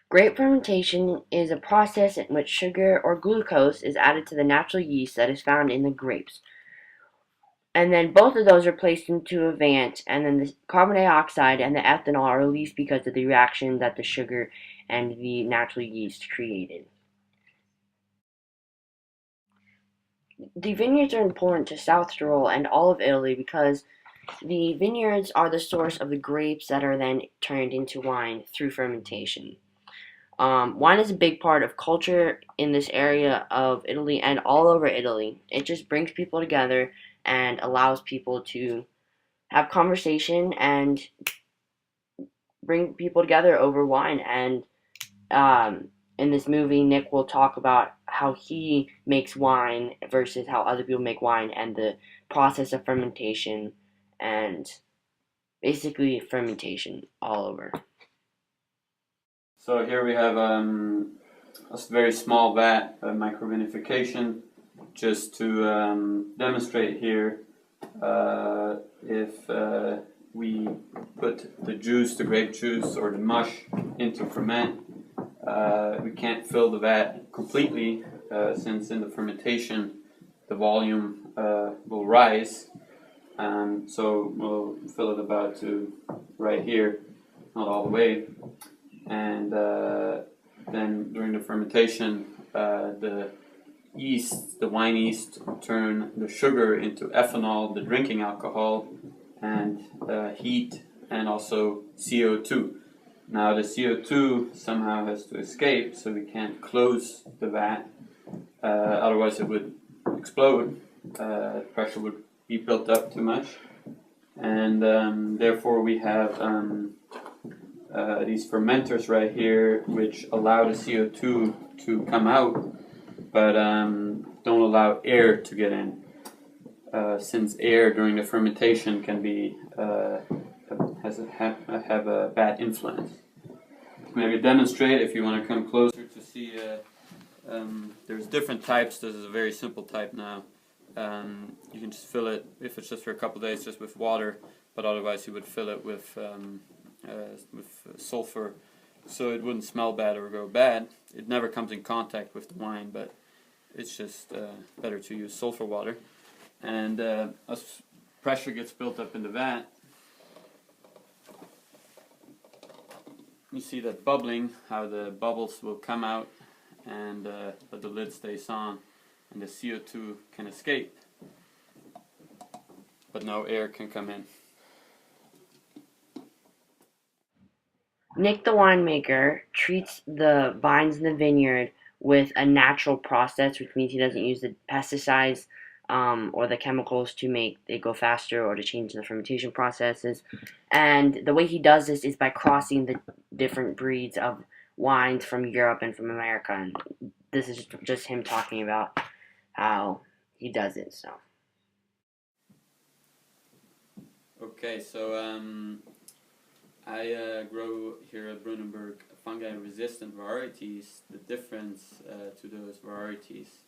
Grape fermentation is a process in which sugar or glucose is added to the natural yeast that is found in the grapes. And then both of those are placed into a vat, and then the carbon dioxide and the ethanol are released because of the reaction that the sugar and the natural yeast created. The vineyards are important to South Tyrol and all of Italy because the vineyards are the source of the grapes that are then turned into wine through fermentation. Wine is a big part of culture in this area of Italy and all over Italy. It just brings people together and allows people to have conversation and bring people together over wine. And in this movie, Nick will talk about how he makes wine versus how other people make wine and the process of fermentation and basically fermentation all over. So here we have a very small vat of microvinification, just to demonstrate here if we put the juice, the grape juice or the mush into ferment, we can't fill the vat completely since in the fermentation the volume will rise. So we'll fill it about to right here, not all the way. And then during the fermentation, the yeast, the wine yeast, turn the sugar into ethanol, the drinking alcohol, and heat, and also CO2. Now the CO2 somehow has to escape, so we can't close the vat, otherwise it would explode. Pressure would be built up too much, and therefore we have these fermenters right here, which allow the CO2 to come out, but don't allow air to get in. Since air during the fermentation can be have a bad influence. Maybe demonstrate if you want to come closer to see. There's different types. This is a very simple type now. You can just fill it, if it's just for a couple of days, just with water, but otherwise you would fill it with sulfur, so it wouldn't smell bad or go bad. It never comes in contact with the wine, but it's just better to use sulfur water. And as pressure gets built up in the vat, you see that bubbling, how the bubbles will come out, and but the lid stays on, and the CO2 can escape, but no air can come in. Nick the winemaker treats the vines in the vineyard with a natural process, which means he doesn't use the pesticides or the chemicals to make it go faster or to change the fermentation processes. And the way he does this is by crossing the different breeds of wines from Europe and from America. And this is just him talking about how he does it. So. Okay, so I grow here at Brunenberg fungi-resistant varieties. The difference to those varieties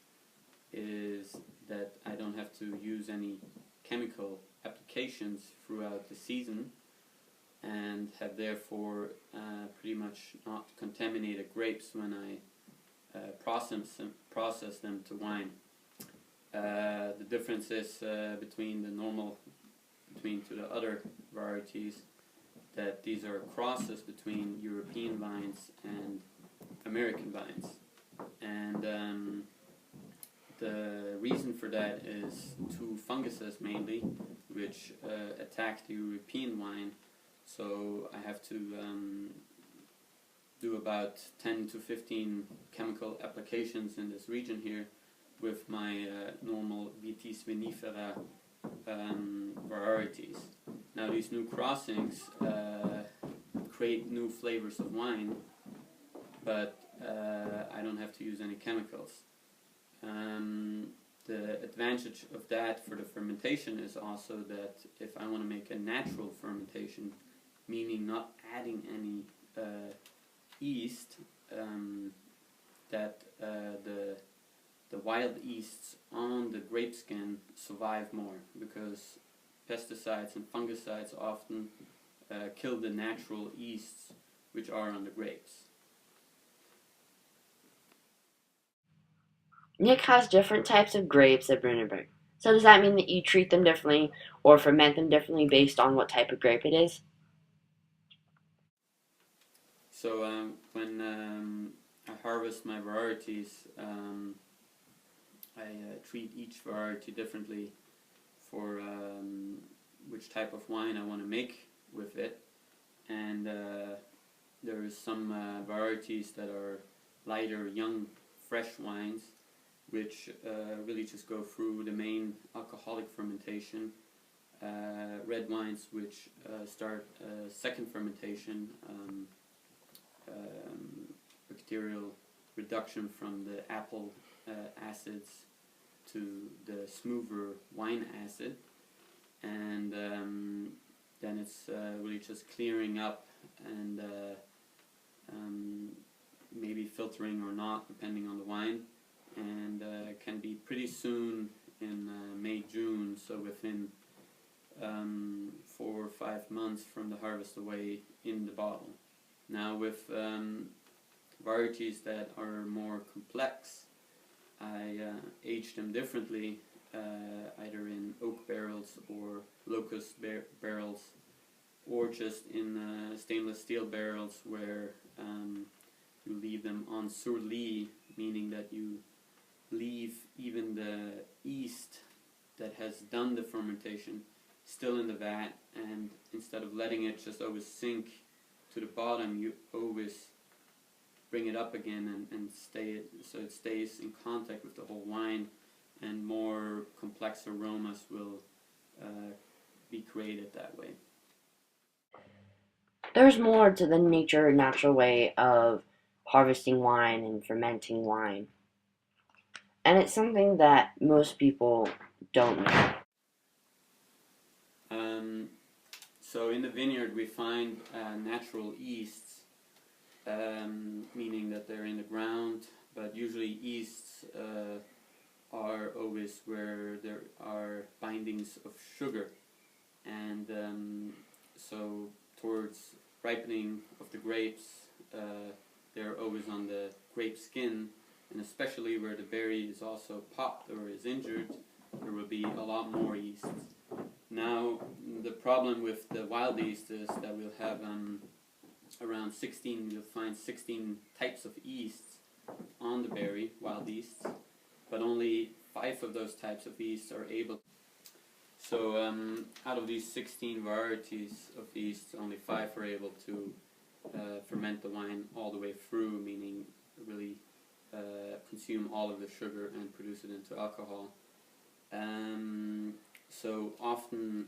is that I don't have to use any chemical applications throughout the season, and have therefore pretty much not contaminated grapes when I process them to wine. The difference is between the other varieties, that these are crosses between European vines and American vines. And the reason for that is two funguses mainly, which attack the European wine. So I have to do about 10 to 15 chemical applications in this region here with my normal Vitis vinifera varieties. Now these new crossings create new flavors of wine, but I don't have to use any chemicals. The advantage of that for the fermentation is also that if I want to make a natural fermentation, meaning not adding any yeast, that the wild yeasts on the grape skin survive more, because pesticides and fungicides often kill the natural yeasts which are on the grapes. Nick has different types of grapes at Brunenberg. So does that mean that you treat them differently or ferment them differently based on what type of grape it is? So when I harvest my varieties, I treat each variety differently for which type of wine I want to make with it. And there is some varieties that are lighter, young, fresh wines, which really just go through the main alcoholic fermentation. Red wines, which start second fermentation, bacterial reduction from the apple acids to the smoother wine acid, and then it's really just clearing up and maybe filtering or not, depending on the wine, and can be pretty soon in May, June, so within 4 or 5 months from the harvest away in the bottle. Now with varieties that are more complex, I age them differently, either in oak barrels or locust barrels, or just in stainless steel barrels where you leave them en sur lit, meaning that you leave even the yeast that has done the fermentation still in the vat, and instead of letting it just always sink to the bottom, you always bring it up again and stay so it stays in contact with the whole wine, and more complex aromas will be created that way. There's more to the natural way of harvesting wine and fermenting wine. And it's something that most people don't know. Um, so in the vineyard we find natural yeasts, meaning that they're in the ground, but usually yeasts are always where there are bindings of sugar, and so towards ripening of the grapes, they're always on the grape skin, and especially where the berry is also popped or is injured, there will be a lot more yeast. Now, the problem with the wild yeast is that we'll have around 16, you'll find 16 types of yeasts on the berry, wild yeasts, but only 5 of those types of yeast are able. So out of these 16 varieties of yeast, only 5 are able to ferment the wine all the way through, meaning really consume all of the sugar and produce it into alcohol. So often,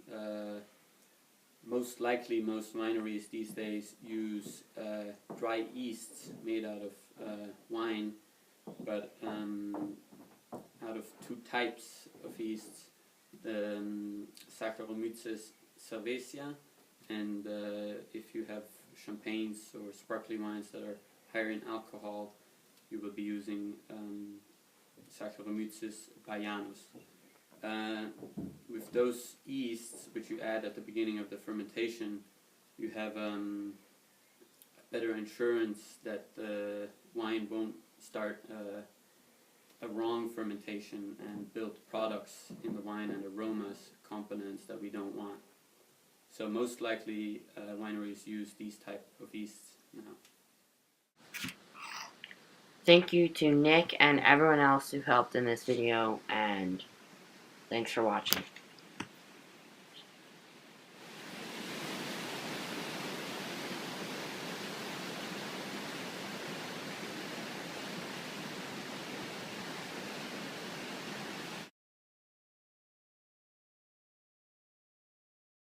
most wineries these days use dry yeasts made out of wine, but out of 2 types of yeasts, the Saccharomyces cerevisiae, and if you have champagnes or sparkling wines that are higher in alcohol, you will be using Saccharomyces baianus. With those yeasts, which you add at the beginning of the fermentation, you have better assurance that the wine won't start a wrong fermentation and build products in the wine and aromas, components that we don't want. So most likely wineries use these type of yeasts now. Thank you to Nick and everyone else who helped in this video, and thanks for watching.